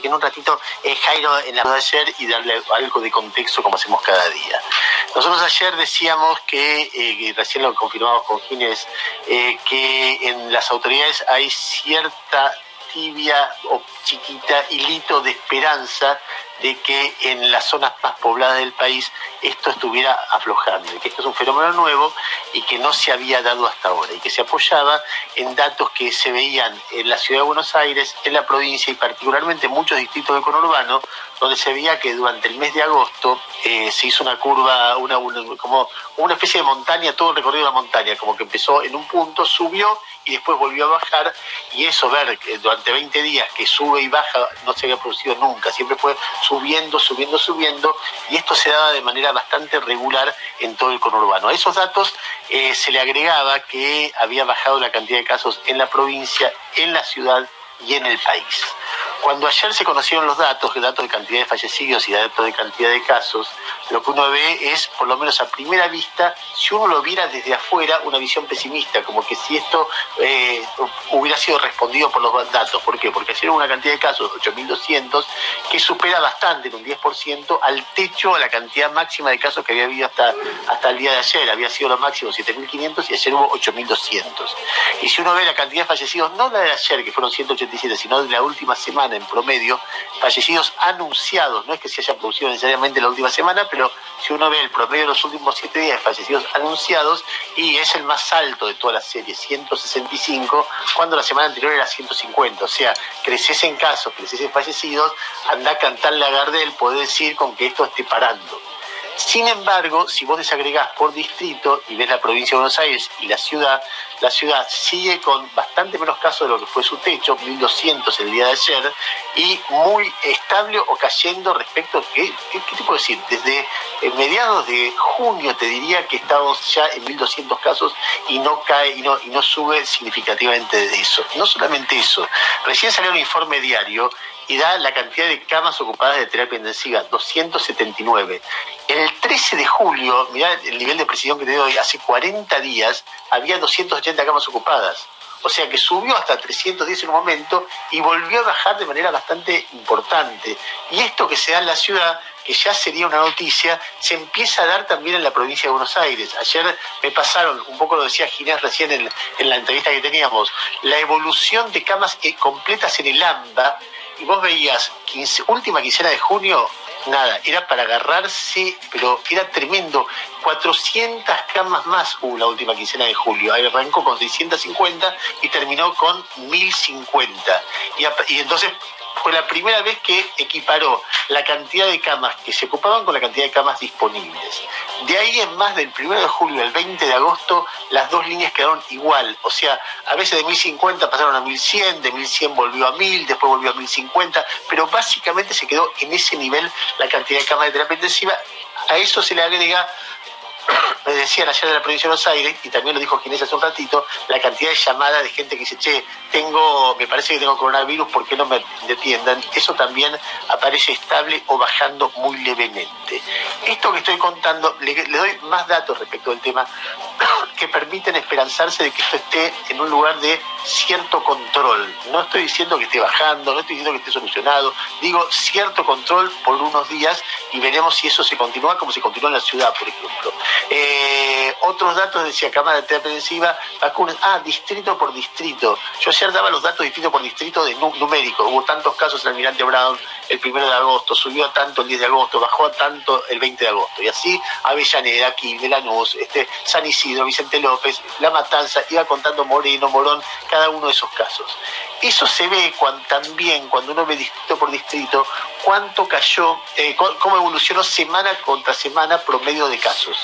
En un ratito, Jairo, en la de ayer y darle algo de contexto como hacemos cada día. Nosotros ayer decíamos que recién lo confirmamos con Ginés, que en las autoridades hay cierta tibia o chiquita hilito de esperanza de que en las zonas más pobladas del país esto estuviera aflojando, y que esto es un fenómeno nuevo y que no se había dado hasta ahora, y que se apoyaba en datos que se veían en la ciudad de Buenos Aires, en la provincia y particularmente en muchos distritos del conurbano, donde se veía que durante el mes de agosto se hizo una curva, como una especie de montaña, todo el recorrido de la montaña, como que empezó en un punto, subió y después volvió a bajar, y eso, ver que durante 20 días que sube y baja no se había producido nunca, siempre fue subiendo, y esto se daba de manera bastante regular en todo el conurbano. A esos datos se le agregaba que había bajado la cantidad de casos en la provincia, en la ciudad y en el país. Cuando ayer se conocieron los datos de cantidad de fallecidos y datos de cantidad de casos, lo que uno ve es, por lo menos a primera vista, si uno lo viera desde afuera, una visión pesimista, como que si esto hubiera sido respondido por los datos. ¿Por qué? Porque ayer hubo una cantidad de casos, 8.200, que supera bastante, en un 10%, al techo, a la cantidad máxima de casos que había habido hasta el día de ayer. Había sido lo máximo 7.500 y ayer hubo 8.200. Y si uno ve la cantidad de fallecidos, no la de ayer, que fueron 187, sino de la última semana en promedio, fallecidos anunciados, no es que se haya producido necesariamente la última semana, pero si uno ve el promedio de los últimos 7 días de fallecidos anunciados, y es el más alto de toda la serie, 165, cuando la semana anterior era 150, o sea, creces en casos, creces en fallecidos, anda a cantarle a Gardel, poder decir con que esto esté parando. Sin embargo, si vos desagregás por distrito y ves la provincia de Buenos Aires y la ciudad sigue con bastante menos casos de lo que fue su techo, 1.200 el día de ayer, y muy estable o cayendo respecto, ¿qué te puedo decir? Desde mediados de junio te diría que estamos ya en 1.200 casos y no cae y no sube significativamente de eso. No solamente eso, recién salió un informe diario y da la cantidad de camas ocupadas de terapia intensiva, 279. El 13 de julio, mirá el nivel de precisión que te doy, hace 40 días había 280 camas ocupadas. O sea que subió hasta 310 en un momento y volvió a bajar de manera bastante importante. Y esto que se da en la ciudad, que ya sería una noticia, se empieza a dar también en la provincia de Buenos Aires. Ayer me pasaron, un poco lo decía Ginés recién en la entrevista que teníamos, la evolución de camas completas en el AMBA, y vos veías, última quincena de junio, nada, era para agarrarse, pero era tremendo. 400 camas más hubo la última quincena de julio. Ahí arrancó con 650 y terminó con 1.050. Y entonces fue la primera vez que equiparó la cantidad de camas que se ocupaban con la cantidad de camas disponibles. De ahí en más, del 1 de julio al 20 de agosto, las dos líneas quedaron igual. O sea, a veces de 1.050 pasaron a 1.100, de 1.100 volvió a 1.000, después volvió a 1.050, pero básicamente se quedó en ese nivel la cantidad de camas de terapia intensiva. A eso se le agrega, me decían ayer de la provincia de Buenos Aires, y también lo dijo Ginés hace un ratito, la cantidad de llamadas de gente que dice, che, me parece que tengo coronavirus, ¿por qué no me atiendan? Eso también aparece estable o bajando muy levemente. Esto que estoy contando, le doy más datos respecto del tema que permiten esperanzarse de que esto esté en un lugar de cierto control. No estoy diciendo que esté bajando, no estoy diciendo que esté solucionado, digo cierto control por unos días, y veremos si eso se continúa como se continúa en la ciudad, por ejemplo. Otros datos, decía, cama de terapia intensiva, vacunas, distrito por distrito. Yo ayer daba los datos distrito por distrito de numérico. Hubo tantos casos en Almirante Brown el 1 de agosto, subió a tanto el 10 de agosto, bajó a tanto el 20 de agosto. Y así Avellaneda, Quilmes, Lanús, San Isidro, Vicente López, La Matanza, iba contando Moreno, Morón, cada uno de esos casos. Eso se ve también cuando uno ve distrito por distrito, cuánto cayó, cómo evolucionó semana contra semana promedio de casos.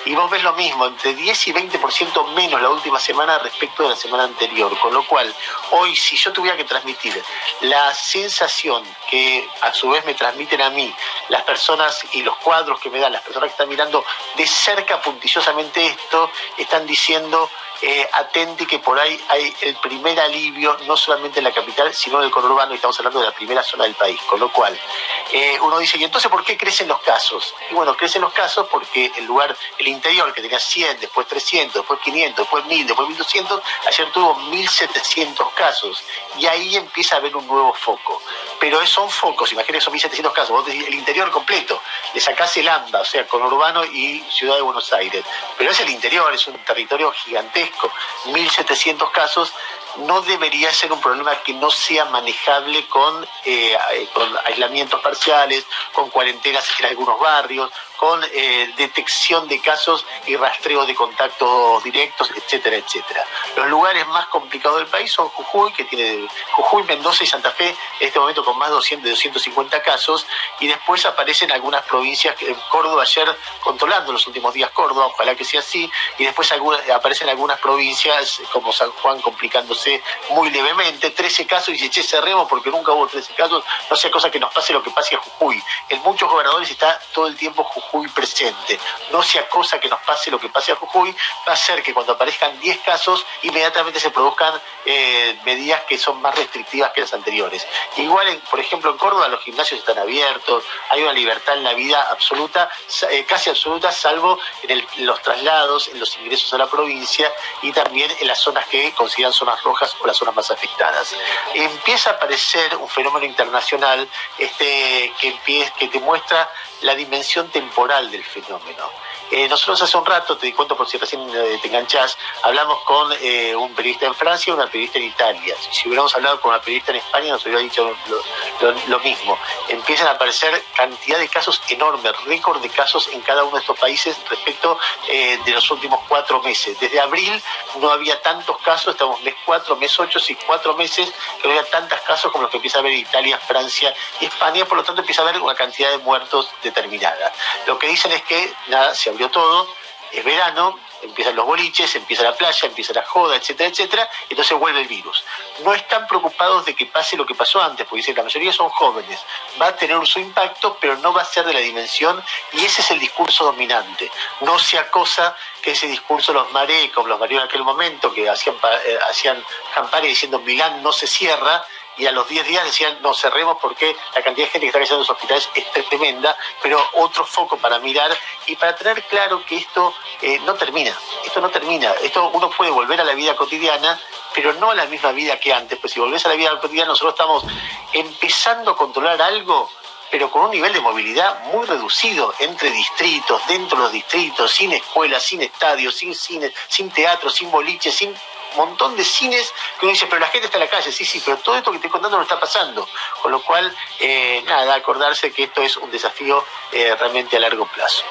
Y vos ves lo mismo, entre 10 y 20% menos la última semana respecto de la semana anterior. Con lo cual, hoy, si yo tuviera que transmitir la sensación que a su vez me transmiten a mí las personas y los cuadros que me dan las personas que están mirando de cerca puntillosamente esto, están diciendo, atenti que por ahí hay el primer alivio, no solamente en la capital, sino en el conurbano, y estamos hablando de la primera zona del país. Con lo cual, uno dice, ¿y entonces por qué crecen los casos? Y bueno, crecen los casos porque el interior, que tenía 100, después 300, después 500, después 1.000, después 1.200, ayer tuvo 1.700 casos, y ahí empieza a haber un nuevo foco. pero son focos, imagínate que son 1.700 casos, vos decís el interior completo, le sacás el AMBA, o sea, conurbano y Ciudad de Buenos Aires, pero es el interior, es un territorio gigantesco, 1.700 casos, no debería ser un problema que no sea manejable con aislamientos parciales, con cuarentenas en algunos barrios, con detección de casos y rastreo de contactos directos, etcétera, etcétera. Los lugares más complicados del país son Jujuy, que tiene Jujuy, Mendoza y Santa Fe, en este momento con más de 250 casos, y después aparecen algunas provincias, Córdoba ayer controlando los últimos días Córdoba, ojalá que sea así, y después aparecen algunas provincias como San Juan complicándose muy levemente, 13 casos, y dice, che, cerremos porque nunca hubo 13 casos, no sea cosa que nos pase lo que pase a Jujuy. En muchos gobernadores está todo el tiempo Jujuy presente, no sea cosa que nos pase lo que pase a Jujuy, va a ser que cuando aparezcan 10 casos, inmediatamente se produzcan medidas que son más restrictivas que las anteriores. Igual, por ejemplo, en Córdoba los gimnasios están abiertos, hay una libertad en la vida absoluta, casi absoluta, salvo en los traslados, en los ingresos a la provincia y también en las zonas que consideran zonas rojas o las zonas más afectadas. Empieza a aparecer un fenómeno internacional que te muestra la dimensión temporal del fenómeno. Nosotros hace un rato, te cuento por si recién te enganchás, hablamos con un periodista en Francia y una periodista en Italia. Si hubiéramos hablado con una periodista en España nos hubiera dicho lo mismo. Empiezan a aparecer cantidad de casos enormes, récord de casos en cada uno de estos países respecto de los últimos 4 meses. Desde abril no había tantos casos, estamos mes 4, mes 8, sí, 4 meses que no había tantos casos como los que empieza a haber Italia, Francia y España, por lo tanto empieza a haber una cantidad de muertos determinada. Lo que dicen es que nada, se abrió todo, es verano, empiezan los boliches, empieza la playa, empieza la joda, etcétera, etcétera, entonces vuelve el virus. No están preocupados de que pase lo que pasó antes, porque dicen que la mayoría son jóvenes, va a tener su impacto, pero no va a ser de la dimensión, y ese es el discurso dominante. No sea cosa que ese discurso los maree, como los mareó en aquel momento, que hacían campaña diciendo Milán no se cierra, y a los 10 días decían no cerremos porque la cantidad de gente que está cayendo en los hospitales es tremenda, pero otro foco para mirar y para tener claro que esto no termina, esto uno puede volver a la vida cotidiana, pero no a la misma vida que antes, pues si volvés a la vida cotidiana nosotros estamos empezando a controlar algo, pero con un nivel de movilidad muy reducido entre distritos, dentro de los distritos, sin escuelas, sin estadios, sin cines, sin teatros, sin boliches, sin montón de cines que uno dice, pero la gente está en la calle, sí, pero todo esto que estoy contando no está pasando, con lo cual, acordarse que esto es un desafío realmente a largo plazo.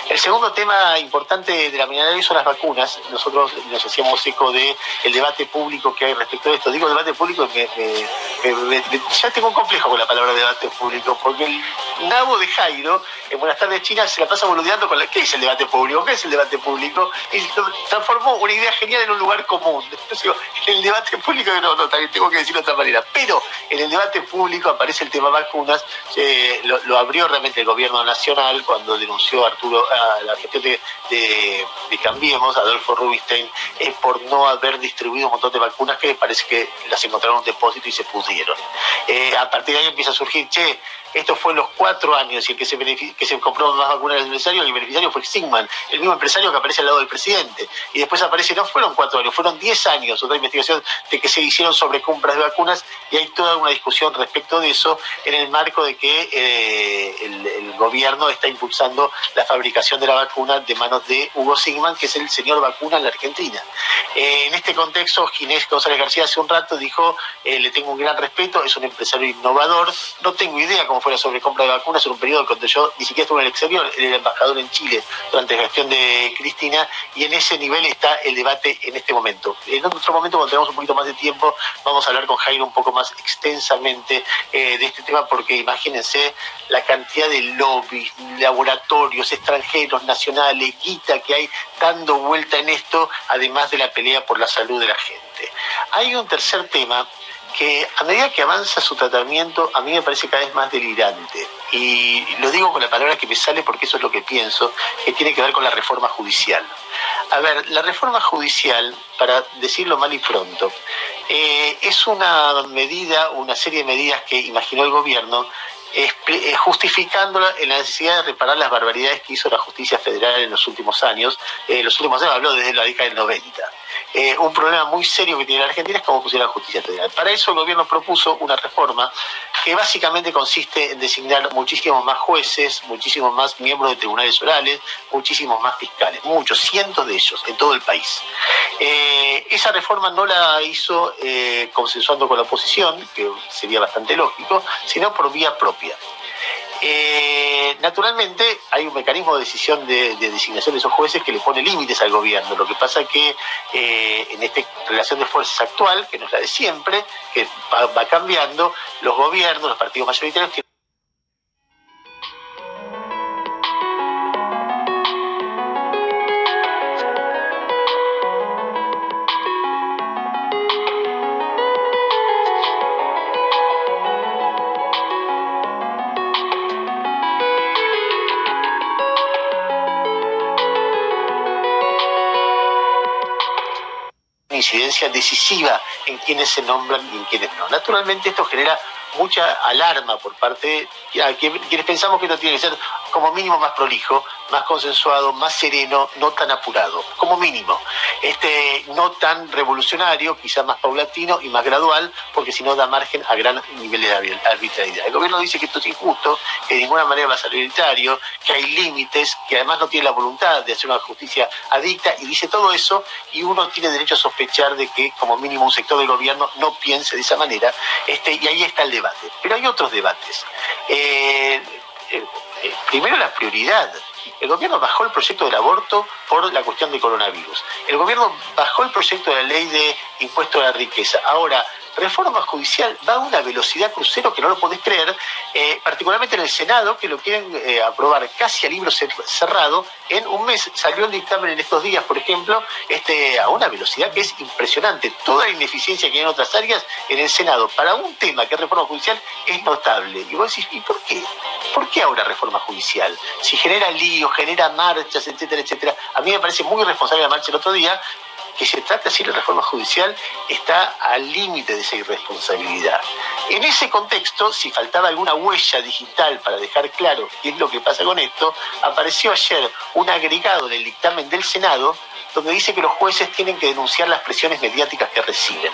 El segundo tema importante de la mañana de hoy son las vacunas. Nosotros nos hacíamos eco del debate público que hay respecto a esto. Digo debate público, ya tengo un complejo con la palabra debate público, porque el nabo de Jairo, en Buenas tardes China, se la pasa boludeando con ¿qué es el debate público? ¿Qué es el debate público? Y transformó una idea genial en un lugar común. Entonces, en el debate público, también tengo que decirlo de otra manera, pero en el debate público aparece el tema vacunas, lo abrió realmente el gobierno nacional cuando denunció a la gestión de Cambiemos, Adolfo Rubinstein, por no haber distribuido un montón de vacunas que parece que las encontraron en un depósito y se pudrieron. A partir de ahí empieza a surgir, esto fue en los 4 años y el que se compró más vacunas del beneficiario, el beneficiario fue Sigman, el mismo empresario que aparece al lado del presidente. Y después aparece, no fueron 4 años, fueron 10 años, otra investigación de que se hicieron sobrecompras de vacunas, y hay toda una discusión respecto de eso en el marco de que el gobierno está impulsando la fabricación de la vacuna de manos de Hugo Sigman, que es el señor vacuna en la Argentina. En este contexto, Ginés González García hace un rato dijo, le tengo un gran respeto, es un empresario innovador, no tengo idea cómo fue la sobrecompra de vacunas en un periodo cuando yo ni siquiera estuve en el exterior, era el embajador en Chile durante la gestión de Cristina, y en ese nivel está el debate en este momento. En otro momento, cuando tengamos un poquito más de tiempo, vamos a hablar con Jairo un poco más extensamente de este tema, porque imagínense la cantidad de lobbies, laboratorios extranjeros, nacionales, guita que hay dando vuelta en esto, además de la pelea por la salud de la gente. Hay un tercer tema que a medida que avanza su tratamiento a mí me parece cada vez más delirante, y lo digo con la palabra que me sale porque eso es lo que pienso, que tiene que ver con la reforma judicial. A ver, la reforma judicial, para decirlo mal y pronto, es una serie de medidas que imaginó el gobierno justificándola en la necesidad de reparar las barbaridades que hizo la justicia federal en los últimos años. Habló desde la década del 90. Un problema muy serio que tiene la Argentina es cómo funciona la justicia federal. Para eso el gobierno propuso una reforma que básicamente consiste en designar muchísimos más jueces, muchísimos más miembros de tribunales orales, muchísimos más fiscales, muchos, cientos de ellos en todo el país. Esa reforma no la hizo consensuando con la oposición, que sería bastante lógico, sino por vía propia. Naturalmente hay un mecanismo de decisión de designación de esos jueces que le pone límites al gobierno. Lo que pasa es que en esta relación de fuerzas actual, que no es la de siempre, que va cambiando, los gobiernos, los partidos mayoritarios tienen incidencia decisiva en quienes se nombran y en quienes no. Naturalmente esto genera mucha alarma por parte de quienes pensamos que esto tiene que ser como mínimo más prolijo, más consensuado, más sereno, no tan apurado, como mínimo. No tan revolucionario, quizás más paulatino y más gradual, porque si no da margen a gran niveles de arbitrariedad. El gobierno dice que esto es injusto, que de ninguna manera va a ser arbitrario, que hay límites, que además no tiene la voluntad de hacer una justicia adicta, y dice todo eso, y uno tiene derecho a sospechar de que como mínimo un sector del gobierno no piense de esa manera, y ahí está el debate. Pero hay otros debates. Primero, la prioridad. El gobierno bajó el proyecto del aborto por la cuestión del coronavirus. El gobierno bajó el proyecto de la ley de impuesto a la riqueza. Ahora, reforma judicial va a una velocidad crucero que no lo podés creer, particularmente en el Senado, que lo quieren aprobar casi a libro cerrado en un mes. Salió el dictamen en estos días, por ejemplo, a una velocidad que es impresionante. Toda la ineficiencia que hay en otras áreas en el Senado para un tema que es reforma judicial es notable. Y vos decís, ¿y por qué? ¿Por qué ahora reforma judicial? Si genera líos, genera marchas, etcétera, etcétera. A mí me parece muy irresponsable la marcha el otro día, que se trata de si la reforma judicial está al límite de esa irresponsabilidad. En ese contexto, si faltaba alguna huella digital para dejar claro qué es lo que pasa con esto, apareció ayer un agregado del dictamen del Senado donde dice que los jueces tienen que denunciar las presiones mediáticas que reciben.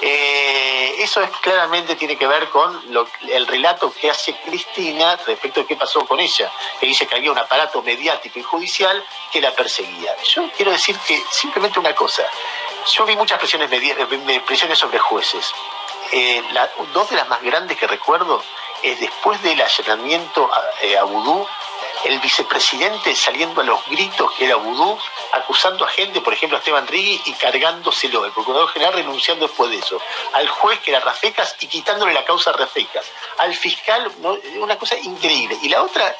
Eso claramente tiene que ver con el relato que hace Cristina respecto de qué pasó con ella, que dice que había un aparato mediático y judicial que la perseguía. Yo quiero decir que simplemente una cosa, yo vi muchas presiones sobre jueces. Dos de las más grandes que recuerdo es después del allanamiento a Vudú, el vicepresidente saliendo a los gritos que era vudú, acusando a gente, por ejemplo a Esteban Rigui, y cargándoselo, el procurador general renunciando después de eso, al juez que era Rafecas y quitándole la causa a Rafecas, al fiscal, ¿no? Una cosa increíble. Y la otra,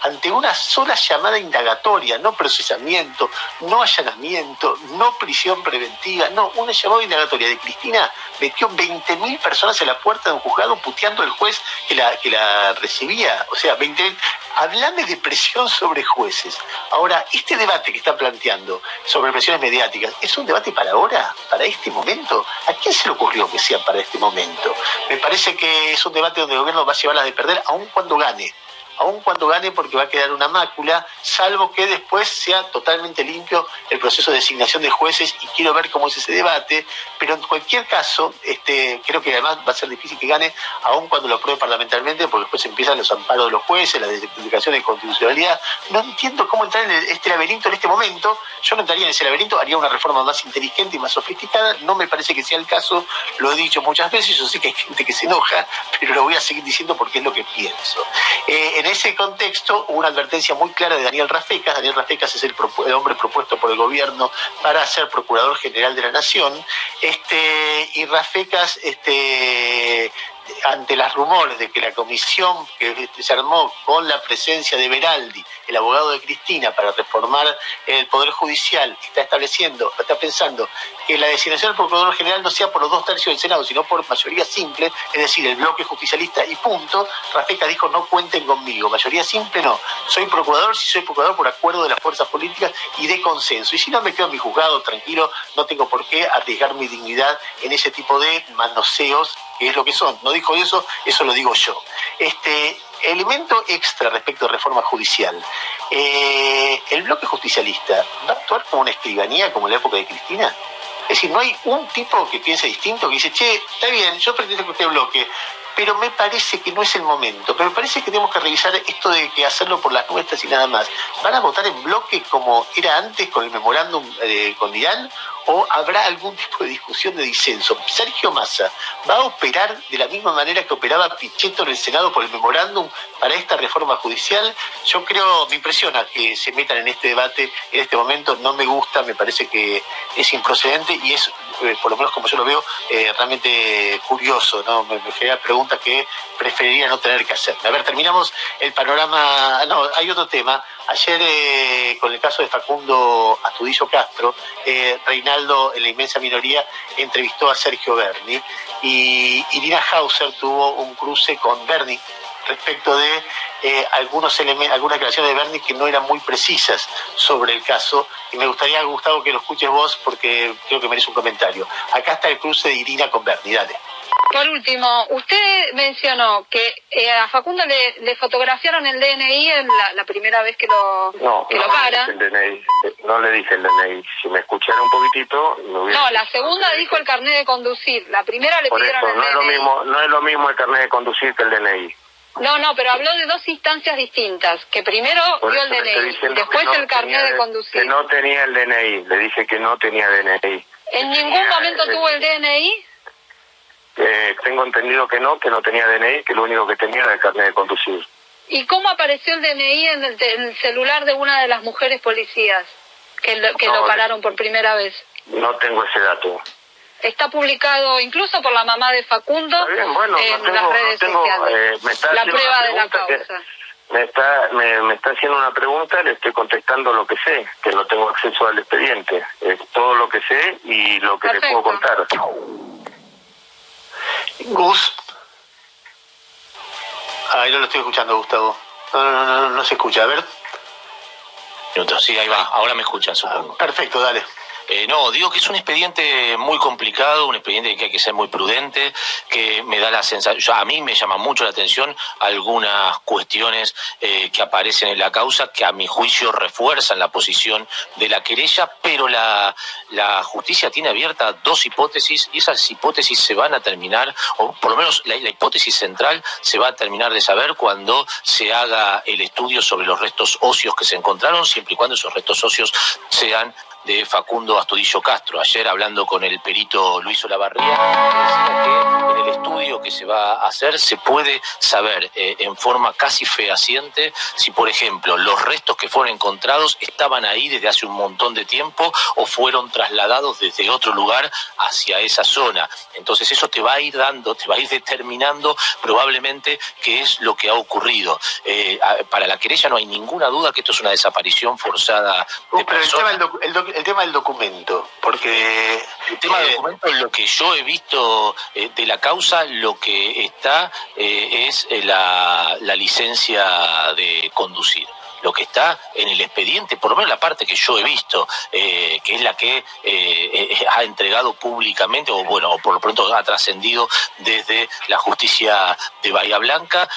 ante una sola llamada indagatoria, no procesamiento, no allanamiento, no prisión preventiva, no, una llamada indagatoria de Cristina metió 20.000 personas en la puerta de un juzgado puteando al juez que la recibía. O sea, 20.000. Hablame de presión sobre jueces. Ahora, este debate que está planteando sobre presiones mediáticas, ¿es un debate para ahora? ¿Para este momento? ¿A quién se le ocurrió que sea para este momento? Me parece que es un debate donde el gobierno va a llevar las de perder, aun cuando gane, porque va a quedar una mácula, salvo que después sea totalmente limpio el proceso de designación de jueces, y quiero ver cómo es ese debate, pero en cualquier caso, creo que además va a ser difícil que gane, aun cuando lo apruebe parlamentarmente, porque después empiezan los amparos de los jueces, las declaraciones de constitucionalidad. No entiendo cómo entrar en este laberinto en este momento. Yo no entraría en ese laberinto, haría una reforma más inteligente y más sofisticada. No me parece que sea el caso, lo he dicho muchas veces, yo sé que hay gente que se enoja, pero lo voy a seguir diciendo porque es lo que pienso. En ese contexto, hubo una advertencia muy clara de Daniel Rafecas. Daniel Rafecas es el hombre propuesto por el gobierno para ser Procurador General de la Nación, y Rafecas, ante los rumores de que la comisión que se armó con la presencia de Beraldi, el abogado de Cristina, para reformar el Poder Judicial, está pensando que la designación del Procurador General no sea por los 2/3 del Senado, sino por mayoría simple, es decir, el bloque justicialista y punto. Rafecas dijo, no cuenten conmigo, mayoría simple no, soy procurador por acuerdo de las fuerzas políticas y de consenso, y si no me quedo en mi juzgado tranquilo, no tengo por qué arriesgar mi dignidad en ese tipo de manoseos que es lo que son. No dijo eso, eso lo digo yo. Elemento extra respecto a reforma judicial. El bloque justicialista va a actuar como una escribanía como en la época de Cristina. Es decir, no hay un tipo que piense distinto, que dice, che, está bien, yo pretendo que usted bloque, pero me parece que no es el momento. Pero me parece que tenemos que revisar esto de que hacerlo por las nuestras y nada más. ¿Van a votar en bloque como era antes con el memorándum con Irán? ¿O habrá algún tipo de discusión de disenso? Sergio Massa va a operar de la misma manera que operaba Pichetto en el Senado por el memorándum para esta reforma judicial. Yo creo, me impresiona que se metan en este debate en este momento. No me gusta, me parece que es improcedente y es, por lo menos como yo lo veo, realmente curioso, ¿no? Me genera preguntas que preferiría no tener que hacer. A ver, terminamos el panorama. No, hay otro tema. Ayer, con el caso de Facundo Astudillo Castro, Reinaldo, en la inmensa minoría, entrevistó a Sergio Berni y Irina Hauser tuvo un cruce con Berni respecto de algunas declaraciones de Berni que no eran muy precisas sobre el caso, y me gustaría, Gustavo, que lo escuches vos porque creo que merece un comentario. Acá está el cruce de Irina con Berni, dale. Por último, usted mencionó que a Facundo le fotografiaron el DNI en la primera vez que lo para. No le dije el DNI. Si me escuchara un poquitito, me hubiera... No, la segunda dijo el carnet de conducir. La primera le pidieron el DNI. No es lo mismo el carnet de conducir que el DNI. No, pero habló de dos instancias distintas. Que primero dio el DNI, después el carnet de conducir. Que no tenía el DNI. Le dije que no tenía DNI. ¿En ningún momento tuvo el DNI? Tengo entendido que no tenía DNI, que lo único que tenía era el carnet de conducir. ¿Y cómo apareció el DNI en el celular de una de las mujeres policías que lo pararon por primera vez? No tengo ese dato. Está publicado incluso por la mamá de Facundo bien, bueno, en las redes sociales. La prueba de la causa. Me está haciendo una pregunta, le estoy contestando lo que sé, que no tengo acceso al expediente. Es todo lo que sé y lo que le puedo contar. Gus. Ahí no lo estoy escuchando, Gustavo. No se escucha. A ver. Sí, ahí va. Ahora me escuchan, supongo. Perfecto, dale. No, digo que es un expediente muy complicado, un expediente que hay que ser muy prudente, que me da la sensación, a mí me llama mucho la atención algunas cuestiones que aparecen en la causa que a mi juicio refuerzan la posición de la querella, pero la justicia tiene abiertas dos hipótesis y esas hipótesis se van a terminar, o por lo menos la hipótesis central se va a terminar de saber cuando se haga el estudio sobre los restos óseos que se encontraron, siempre y cuando esos restos óseos sean de Facundo Astudillo Castro. Ayer, hablando con el perito Luis Olavarría, decía que en el estudio que se va a hacer se puede saber en forma casi fehaciente si, por ejemplo, los restos que fueron encontrados estaban ahí desde hace un montón de tiempo o fueron trasladados desde otro lugar hacia esa zona. Entonces eso te va a ir determinando probablemente qué es lo que ha ocurrido. Para la querella no hay ninguna duda que esto es una desaparición forzada de personas. El tema del documento, porque... El tema del documento, lo que yo he visto de la causa, lo que está es la licencia de conducir. Lo que está en el expediente, por lo menos la parte que yo he visto, que es la que ha entregado públicamente, o por lo pronto ha trascendido desde la justicia de Bahía Blanca,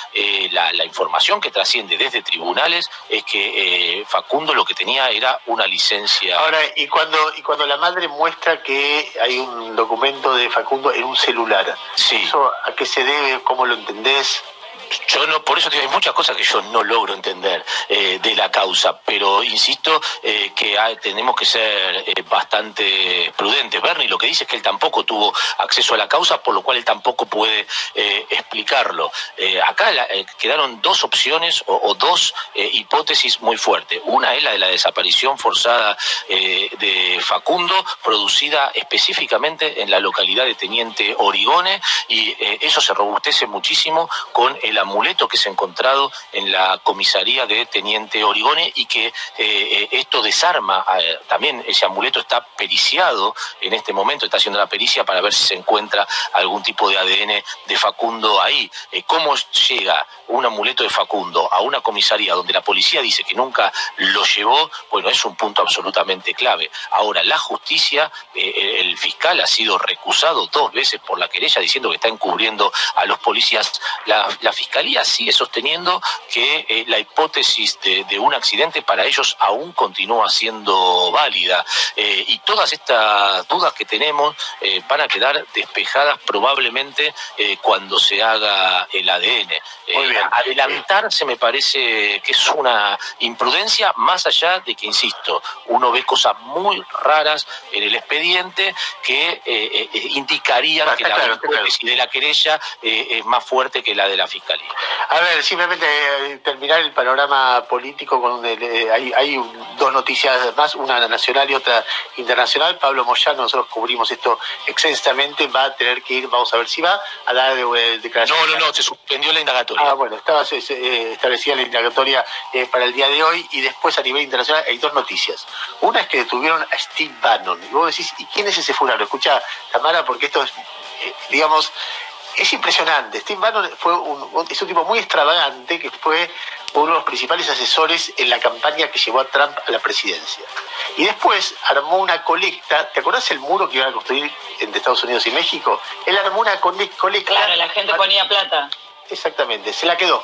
la información que trasciende desde tribunales es que Facundo lo que tenía era una licencia. Ahora, y cuando la madre muestra que hay un documento de Facundo en un celular, sí. ¿Eso a qué se debe? ¿Cómo lo entendés? Yo no, por eso hay muchas cosas que yo no logro entender de la causa, pero insisto que tenemos que ser bastante prudentes. Berni lo que dice es que él tampoco tuvo acceso a la causa, por lo cual él tampoco puede explicarlo. Acá quedaron dos opciones o dos hipótesis muy fuertes. Una es la de la desaparición forzada de Facundo, producida específicamente en la localidad de Teniente Origone, y eso se robustece muchísimo con el amuleto que es encontrado en la comisaría de Teniente Origone y que esto desarma. También ese amuleto está periciado en este momento, está haciendo la pericia para ver si se encuentra algún tipo de ADN de Facundo ahí. ¿Cómo llega un amuleto de Facundo a una comisaría donde la policía dice que nunca lo llevó? Bueno, es un punto absolutamente clave. Ahora, la justicia, el fiscal ha sido recusado 2 veces por la querella diciendo que está encubriendo a los policías. La fiscalía sigue sosteniendo que la hipótesis de un accidente para ellos aún continúa siendo válida, y todas estas dudas que tenemos van a quedar despejadas probablemente cuando se haga el ADN. Muy bien. Adelantarse me parece que es una imprudencia, más allá de que, insisto, uno ve cosas muy raras en el expediente que indicarían que la hipótesis de la querella es más fuerte que la de la fiscalía. A ver, simplemente terminar el panorama político con hay 2 noticias más, una nacional y otra internacional. Pablo Moyano, nosotros cubrimos esto extensamente, va a tener que ir, vamos a ver si va a dar declaración. No, se suspendió la indagatoria. Bueno, estaba establecida la indagatoria para el día de hoy, y después a nivel internacional hay 2 noticias. Una es que detuvieron a Steve Bannon. Y vos decís, ¿y quién es ese fulano? Escucha, Tamara, porque esto es, digamos, es impresionante. Steve Bannon es un tipo muy extravagante, que fue uno de los principales asesores en la campaña que llevó a Trump a la presidencia. Y después armó una colecta. ¿Te acordás el muro que iban a construir entre Estados Unidos y México? Él armó una colecta. Claro, la gente ponía plata. Exactamente, se la quedó.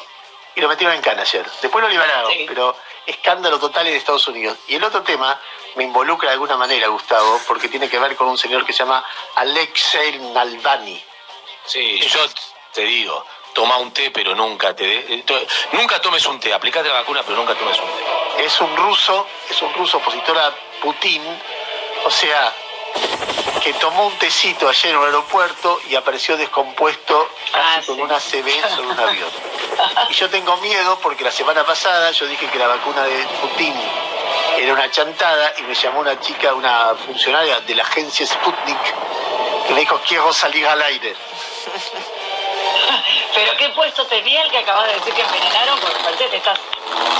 Y lo metieron en cana ayer. Después lo liberaron, sí. Pero escándalo total en Estados Unidos. Y el otro tema me involucra de alguna manera, Gustavo, porque tiene que ver con un señor que se llama Alexei Navalny. Sí, yo te digo, toma un té, pero nunca tomes un té, aplicate la vacuna, pero nunca tomes un té. Es un ruso opositor a Putin, o sea, que tomó un tecito ayer en un aeropuerto y apareció descompuesto casi con una ACV sobre un avión. Y yo tengo miedo porque la semana pasada yo dije que la vacuna de Putin era una chantada, y me llamó una chica, una funcionaria de la agencia Sputnik, que me dijo, quiero salir al aire. ¿Pero qué puesto tenía el que acabas de decir que envenenaron? Porque parece que te estás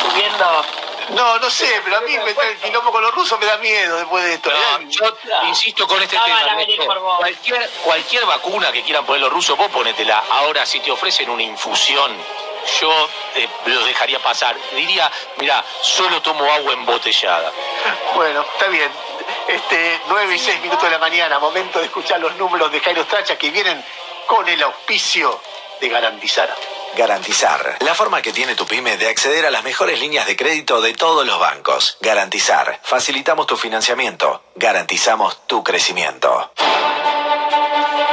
subiendo... No sé, pero a mí el quilombo con los rusos me da miedo después de esto. Yo insisto con este tema, cualquier vacuna que quieran poner los rusos, vos ponétela. Ahora, si te ofrecen una infusión, yo lo dejaría pasar. Diría, mira, solo tomo agua embotellada. Bueno, está bien. 9:06 de la mañana, momento de escuchar los números de Jairo Stracha, que vienen con el auspicio de Garantizar. Garantizar, la forma que tiene tu pyme de acceder a las mejores líneas de crédito de todos los bancos. Garantizar, facilitamos tu financiamiento, garantizamos tu crecimiento.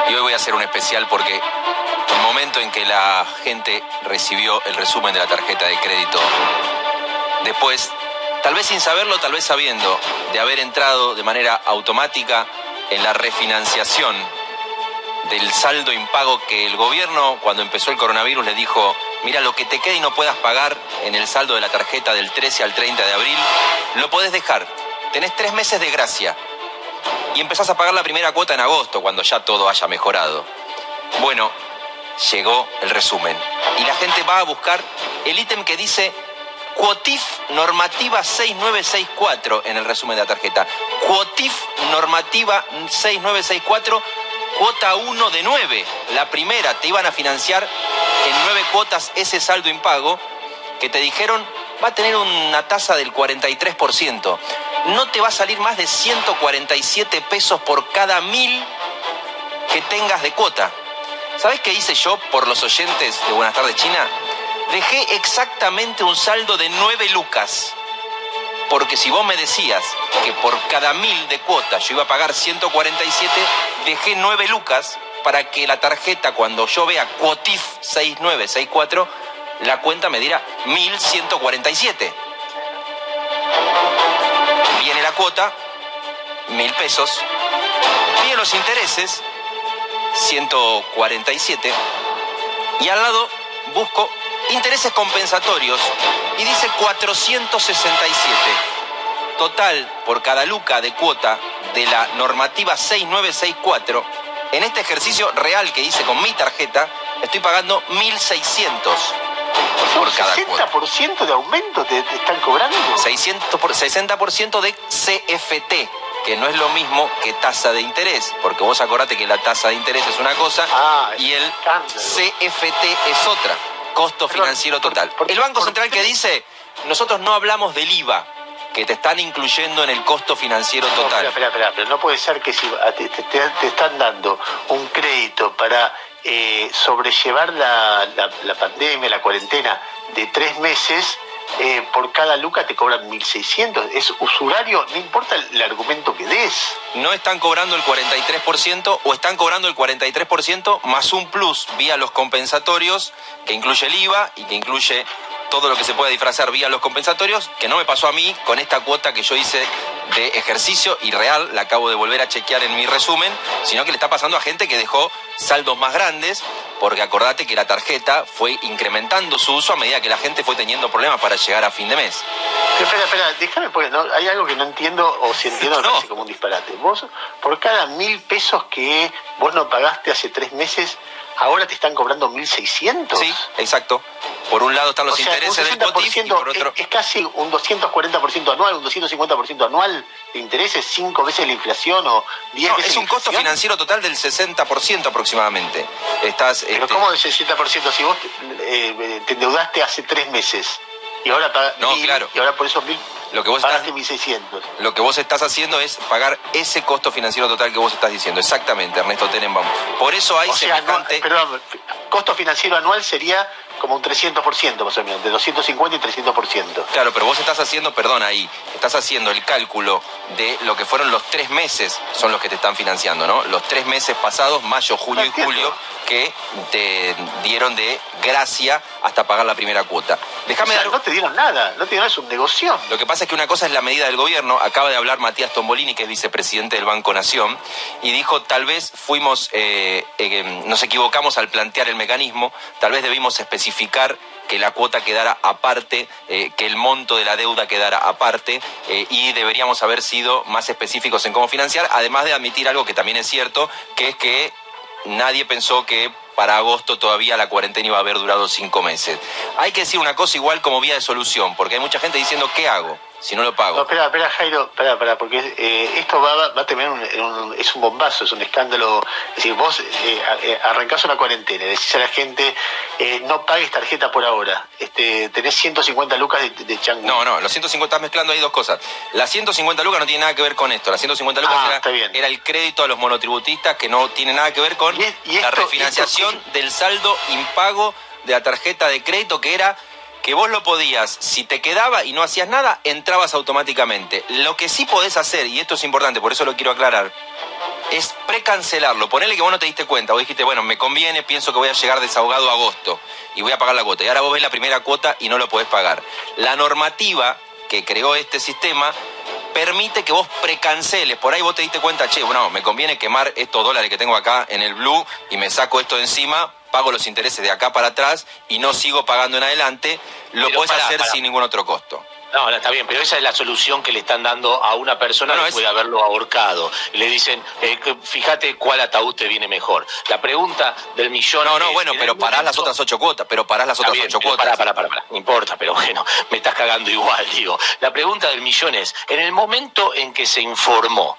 Y hoy voy a hacer un especial porque el momento en que la gente recibió el resumen de la tarjeta de crédito, después, tal vez sin saberlo, tal vez sabiendo, de haber entrado de manera automática en la refinanciación del saldo impago que el gobierno, cuando empezó el coronavirus, le dijo, mira, lo que te quede y no puedas pagar en el saldo de la tarjeta del 13 al 30 de abril, lo podés dejar. Tenés 3 meses de gracia. Y empezás a pagar la primera cuota en agosto, cuando ya todo haya mejorado. Bueno, llegó el resumen. Y la gente va a buscar el ítem que dice Cuotif normativa 6964 en el resumen de la tarjeta. Cuotif normativa 6964, cuota 1 de 9. La primera, te iban a financiar en 9 cuotas ese saldo impago que te dijeron va a tener una tasa del 43%. No te va a salir más de 147 pesos por cada 1000 que tengas de cuota. ¿Sabés qué hice yo por los oyentes de Buenas Tardes China? Dejé exactamente un saldo de 9 lucas. Porque si vos me decías que por cada 1000 de cuota yo iba a pagar 147, dejé 9 lucas para que la tarjeta, cuando yo vea Cuotif 6964, la cuenta me diera 1147. Viene la cuota, 1000 pesos. Vienen los intereses, 147. Y al lado busco intereses compensatorios y dice 467. Total, por cada luca de cuota de la normativa 6964, en este ejercicio real que hice con mi tarjeta, estoy pagando 1.600 por cada cuota. ¿60% de aumento te están cobrando? 60% de CFT, que no es lo mismo que tasa de interés, porque vos acordate que la tasa de interés es una cosa y el CFT es otra, costo financiero total. El Banco Central que dice, nosotros no hablamos del IVA, que te están incluyendo en el costo financiero total. Espera, pero no puede ser que si te están dando un crédito para sobrellevar la pandemia, la cuarentena de 3 meses, por cada luca te cobran 1.600. Es usurario, no importa el argumento que des. No están cobrando el 43% o están cobrando el 43% más un plus vía los compensatorios, que incluye el IVA y que incluye todo lo que se pueda disfrazar vía los compensatorios, que no me pasó a mí con esta cuota que yo hice de ejercicio y real, la acabo de volver a chequear en mi resumen, sino que le está pasando a gente que dejó saldos más grandes, porque acordate que la tarjeta fue incrementando su uso a medida que la gente fue teniendo problemas para llegar a fin de mes. Espera, déjame, porque hay algo que no entiendo, o si entiendo me parece como un disparate. Vos, por cada 1.000 pesos que vos no pagaste hace 3 meses, ¿ahora te están cobrando 1.600? Sí, exacto. Por un lado están los intereses del COTIF y por otro... Es casi un 240% anual, un 250% anual de intereses, 5 veces la inflación o 10 veces es un costo financiero total del 60% aproximadamente. Pero ¿cómo del 60%? Si vos te endeudaste hace 3 meses y ahora pagas 1.000, claro. Y ahora por esos 1.000 pagaste 1.600. Lo que vos estás haciendo es pagar ese costo financiero total que vos estás diciendo. Exactamente, Ernesto Tenenbaum. Por eso hay semejante... Perdón, costo financiero anual sería como un 300% más o menos, de 250 y 300%. Claro, pero vos estás haciendo, estás haciendo el cálculo de lo que fueron los 3 meses, son los que te están financiando, ¿no? Los 3 meses pasados, mayo, junio y julio, que te dieron de gracia hasta pagar la primera cuota. No te dieron nada, es un negocio. Lo que pasa es que una cosa es la medida del gobierno. Acaba de hablar Matías Tombolini, que es vicepresidente del Banco Nación, y dijo, tal vez nos equivocamos al plantear el mecanismo, tal vez debimos especificar que la cuota quedara aparte, que el monto de la deuda quedara aparte, y deberíamos haber sido más específicos en cómo financiar, además de admitir algo que también es cierto, que es que nadie pensó que para agosto todavía la cuarentena iba a haber durado 5 meses. Hay que decir una cosa igual como vía de solución, porque hay mucha gente diciendo, ¿qué hago si no lo pago? No, espera, Jairo, porque esto va a terminar es un bombazo, es un escándalo. Es decir, vos arrancás una cuarentena, decís a la gente, no pagues tarjeta por ahora, tenés 150 lucas de chango. No, los 150, estás mezclando ahí dos cosas. Las 150 lucas no tiene nada que ver con esto. Las 150 lucas era el crédito a los monotributistas, que no tiene nada que ver con la refinanciación del saldo impago de la tarjeta de crédito, que era que vos lo podías, si te quedaba y no hacías nada, entrabas automáticamente. Lo que sí podés hacer, y esto es importante, por eso lo quiero aclarar, es precancelarlo. Ponele que vos no te diste cuenta, vos dijiste, bueno, me conviene, pienso que voy a llegar desahogado a agosto y voy a pagar la cuota. Y ahora vos ves la primera cuota y no lo podés pagar. La normativa que creó este sistema permite que vos precanceles. Por ahí vos te diste cuenta, bueno, me conviene quemar estos dólares que tengo acá en el Blue y me saco esto de encima, pago los intereses de acá para atrás y no sigo pagando en adelante. Lo podés hacer sin ningún otro costo. No, está bien, pero esa es la solución que le están dando a una persona que puede haberlo ahorcado. Le dicen, fíjate cuál ataúd te viene mejor. La pregunta del millón... pero parás las otras 8 cuotas. Pero parás las otras 8 cuotas. Pará. No importa, pero bueno, me estás cagando igual, digo. La pregunta del millón es, en el momento en que se informó,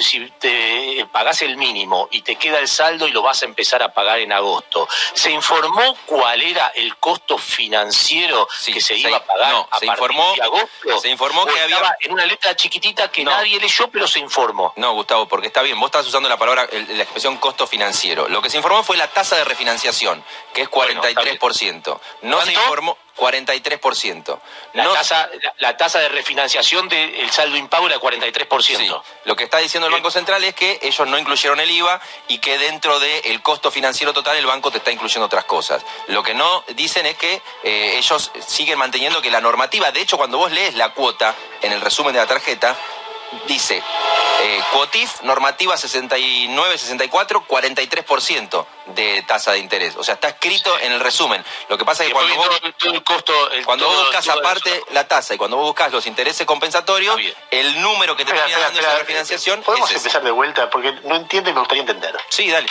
si te pagás el mínimo y te queda el saldo y lo vas a empezar a pagar en agosto, ¿se informó cuál era el costo financiero que se iba a pagar? No, se informó que había en una letra chiquitita que nadie leyó, pero se informó. No, Gustavo, porque está bien, vos estás usando la palabra, la expresión costo financiero. Lo que se informó fue la tasa de refinanciación, que es 43%. No se informó 43%. La tasa de refinanciación del saldo impago era 43%. Sí. Lo que está diciendo el Banco Central es que ellos no incluyeron el IVA y que dentro del costo financiero total el banco te está incluyendo otras cosas. Lo que no dicen es que ellos siguen manteniendo que la normativa, de hecho cuando vos lees la cuota en el resumen de la tarjeta, dice COTIF, normativa 69-64, 43% de tasa de interés. O sea, está escrito en el resumen. Lo que pasa es que cuando vos buscas aparte la tasa y cuando vos buscas los intereses compensatorios, el número que te termina dando esa refinanciación ¿podemos empezar de vuelta? Porque no entiendo y me gustaría entender. Sí, dale.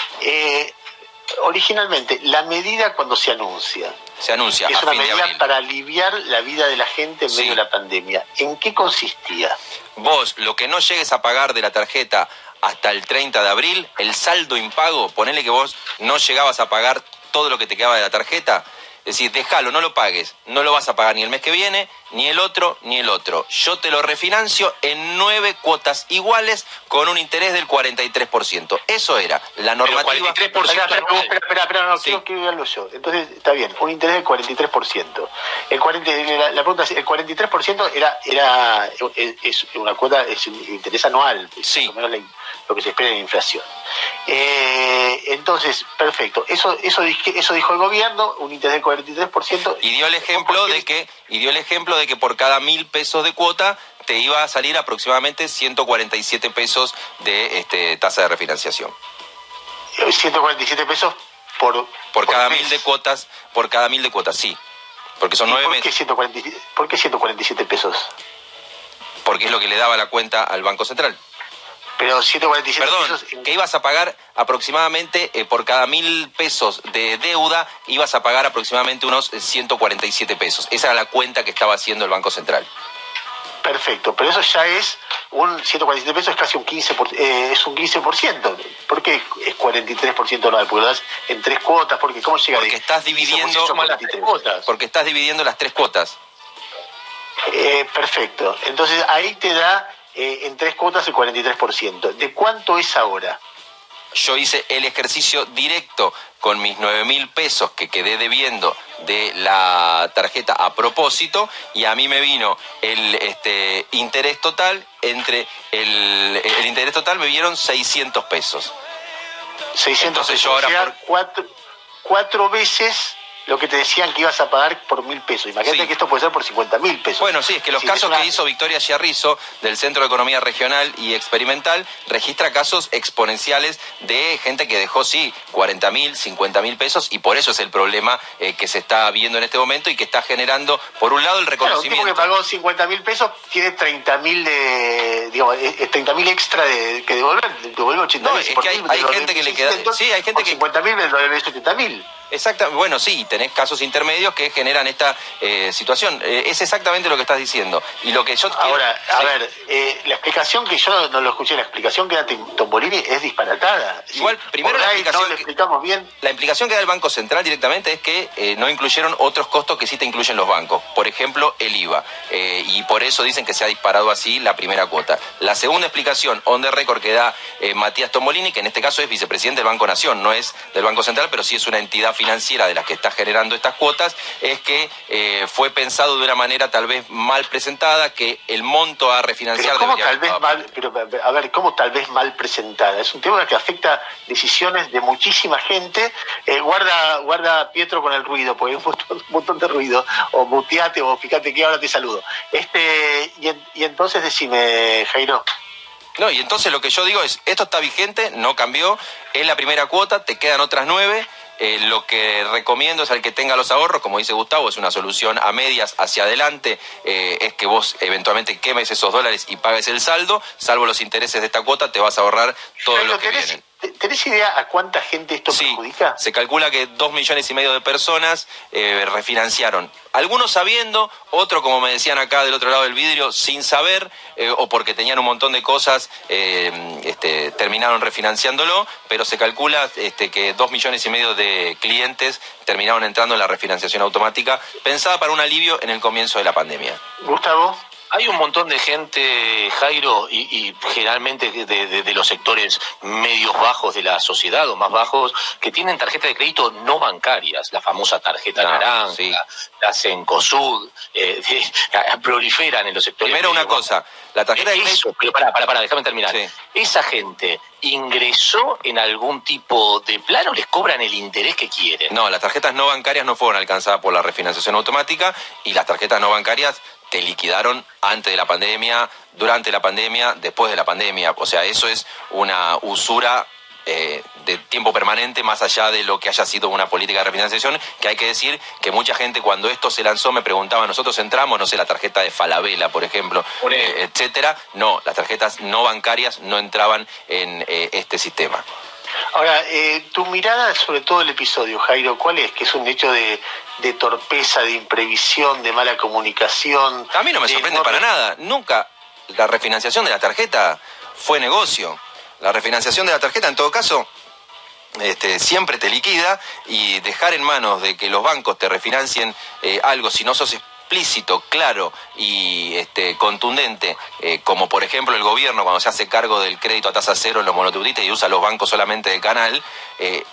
originalmente, la medida cuando se anuncia. Se anuncia Es a una fin de medida abril. para aliviar la vida de la gente en Sí. medio de la pandemia. ¿En qué consistía? Vos, lo que no llegues a pagar de la tarjeta hasta el 30 de abril, el saldo impago, ponele que vos no llegabas a pagar todo lo que te quedaba de la tarjeta, es decir, déjalo, no lo pagues, no lo vas a pagar ni el mes que viene, ni el otro, ni el otro. Yo te lo refinancio en 9 cuotas iguales con un interés del 43%. Eso era la normativa. 43%. Espera, no, Sí. quiero verlo yo. Entonces, está bien, un interés del 43%. La pregunta es, el 43% es una cuota, es un interés anual, es Sí. más o menos lo que se espera en inflación. Entonces, perfecto. Eso dijo el gobierno, un interés del 43%. Y dio el ejemplo de que por cada 1.000 pesos de cuota te iba a salir aproximadamente 147 pesos de tasa de refinanciación. 147 pesos Por cada mes. 1.000 de cuotas, sí. Porque son ¿Y 9 por meses. qué 147 pesos? Porque es lo que le daba la cuenta al Banco Central. Pero 147 Perdón, pesos... que ibas a pagar aproximadamente, por cada 1.000 pesos de deuda, ibas a pagar aproximadamente unos 147 pesos. Esa era la cuenta que estaba haciendo el Banco Central. Perfecto, pero eso ya es un 147 pesos, es casi un 15%, es un 15%. ¿Por qué es 43% anual? Porque lo das en 3 cuotas, porque ¿cómo llega Porque de estás dividiendo 15% a las 43? 3 cuotas. Porque estás dividiendo las 3 cuotas. Perfecto, entonces ahí te da en 3 cuotas el 43%. ¿De cuánto es ahora? Yo hice el ejercicio directo con mis 9.000 pesos que quedé debiendo de la tarjeta a propósito, y a mí me vino el interés total, entre el interés total me vieron 600 pesos. 600 Entonces pesos, yo ahora o sea, cuatro veces lo que te decían que ibas a pagar por 1.000 pesos. Imagínate Sí. que esto puede ser por 50.000 pesos. Bueno, sí, es que los Sí, casos es una- que hizo Victoria Chiarrizo del Centro de Economía Regional y Experimental registra casos exponenciales de gente que dejó, sí, 40.000, 50.000 pesos, y por eso es el problema que se está viendo en este momento y que está generando, por un lado, el Claro, un tipo reconocimiento. que pagó 50.000 pesos tiene 30.000 es 30.000 extra que devolver, devuelve 80.000. No, es que hay gente que le queda... Sí, hay gente que... 50.000 me devuelve 70.000. Exacto, bueno, sí, tenés casos intermedios que generan esta situación. Es exactamente lo que estás diciendo. Y lo que yo quiero... Ahora, a Sí. ver, la explicación que yo no lo escuché, la explicación que da Tombolini es disparatada. Igual, Sí, primero por la ahí explicación no le que- explicamos bien. La implicación que da el Banco Central directamente es que no incluyeron otros costos que sí te incluyen los bancos. Por ejemplo, el IVA. Y por eso dicen que se ha disparado así la primera cuota. La segunda explicación, on the record, que da Matías Tombolini, que en este caso es vicepresidente del Banco Nación, no es del Banco Central, pero sí es una entidad financiera de las que está generando estas cuotas, es que fue pensado de una manera tal vez mal presentada, que el monto a refinanciar Pero ¿cómo debería tal vez haber- mal, pero, a ver, cómo tal vez mal presentada? Es un tema que afecta decisiones de muchísima gente. Guarda Pietro con el ruido, porque hay un montón de ruido. O muteate, o fíjate que ahora te saludo. Y entonces decime, Jairo. No, y entonces lo que yo digo es, esto está vigente, no cambió, es la primera cuota, te quedan otras 9. Lo que recomiendo es al que tenga los ahorros, como dice Gustavo, es una solución a medias hacia adelante, es que vos eventualmente quemes esos dólares y pagues el saldo, salvo los intereses de esta cuota, te vas a ahorrar todo Jairo, lo que vienen. ¿tenés idea a cuánta gente esto Sí, perjudica? se calcula que 2,5 millones de personas refinanciaron. Algunos sabiendo, otros, como me decían acá del otro lado del vidrio, sin saber, o porque tenían un montón de cosas, terminaron refinanciándolo, pero se calcula que 2,5 millones de clientes terminaron entrando en la refinanciación automática, pensada para un alivio en el comienzo de la pandemia. Gustavo. Hay un montón de gente, Jairo, y generalmente de los sectores medios bajos de la sociedad o más bajos, que tienen tarjetas de crédito no bancarias, la famosa tarjeta naranja, sí. la Cencosud, proliferan en los sectores. Primero una medios cosa, la tarjeta de crédito... Eso, pero pará, déjame terminar. Sí. ¿Esa gente ingresó en algún tipo de plan o les cobran el interés que quieren? No, las tarjetas no bancarias no fueron alcanzadas por la refinanciación automática, y las tarjetas no bancarias te liquidaron antes de la pandemia, durante la pandemia, después de la pandemia. O sea, eso es una usura de tiempo permanente, más allá de lo que haya sido una política de refinanciación, que hay que decir que mucha gente cuando esto se lanzó me preguntaba, nosotros entramos, no sé, la tarjeta de Falabella, por ejemplo, etcétera. No, las tarjetas no bancarias no entraban en este sistema. Ahora, tu mirada sobre todo el episodio, Jairo, ¿cuál es? ¿Que es un hecho de torpeza, de imprevisión, de mala comunicación? A mí no me sorprende para nada. Nunca la refinanciación de la tarjeta fue negocio. La refinanciación de la tarjeta, en todo caso, siempre te liquida, y dejar en manos de que los bancos te refinancien algo si no sos explícito, claro y contundente, como por ejemplo el gobierno cuando se hace cargo del crédito a tasa cero en los monotributistas y usa los bancos solamente de canal,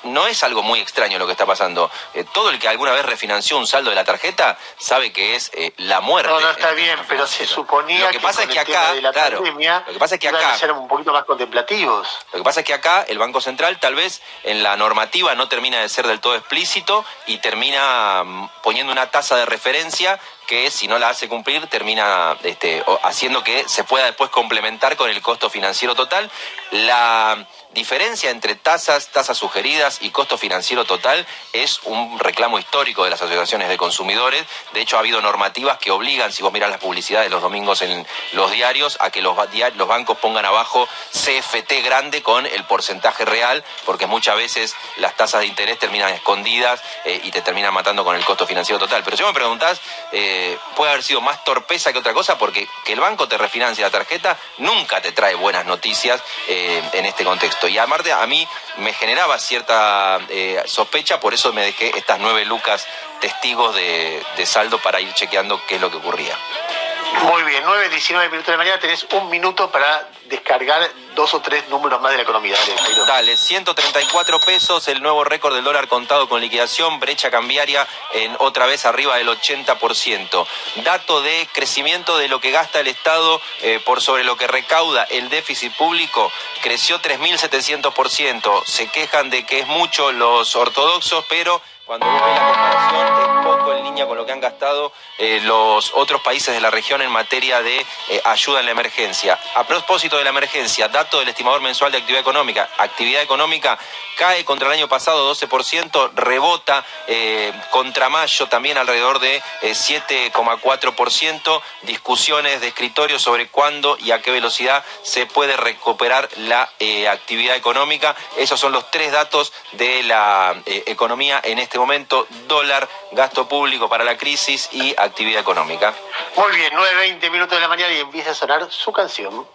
no es algo muy extraño lo que está pasando. Todo el que alguna vez refinanció un saldo de la tarjeta sabe que es la muerte. No, está bien, pero se suponía lo que pasa es que acá, claro, lo que pasa es que acá ser un poquito más contemplativos. Lo que pasa es que acá el Banco Central tal vez en la normativa no termina de ser del todo explícito y termina poniendo una tasa de referencia que si no la hace cumplir termina haciendo que se pueda después complementar con el costo financiero total. La diferencia entre tasas sugeridas y costo financiero total es un reclamo histórico de las asociaciones de consumidores. De hecho, ha habido normativas que obligan, si vos mirás las publicidades los domingos en los diarios, a que los bancos pongan abajo CFT grande con el porcentaje real, porque muchas veces las tasas de interés terminan escondidas y te terminan matando con el costo financiero total. Pero si vos me preguntás, puede haber sido más torpeza que otra cosa, porque que el banco te refinancie la tarjeta nunca te trae buenas noticias en este contexto. Y aparte a mí me generaba cierta sospecha, por eso me dejé estas 9 lucas testigos de saldo para ir chequeando qué es lo que ocurría. Muy bien, 9:19 minutos de la mañana, tenés un minuto para descargar 2 o 3 números más de la economía. Dale, 134 pesos, el nuevo récord del dólar contado con liquidación, brecha cambiaria en otra vez arriba del 80%. Dato de crecimiento de lo que gasta el Estado por sobre lo que recauda el déficit público, creció 3.700%. Se quejan de que es mucho los ortodoxos, pero cuando uno ve la comparación es poco en línea con lo que han gastado los otros países de la región en materia de ayuda en la emergencia. A propósito de la emergencia, dato del estimador mensual de actividad económica. Actividad económica cae contra el año pasado 12%, rebota contra mayo también alrededor de 7,4%. Discusiones de escritorio sobre cuándo y a qué velocidad se puede recuperar la actividad económica. Esos son los 3 datos de la economía en este momento: dólar, gasto público para la crisis y actividad económica. Muy bien, 9:20 minutos de la mañana y empieza a sonar su canción.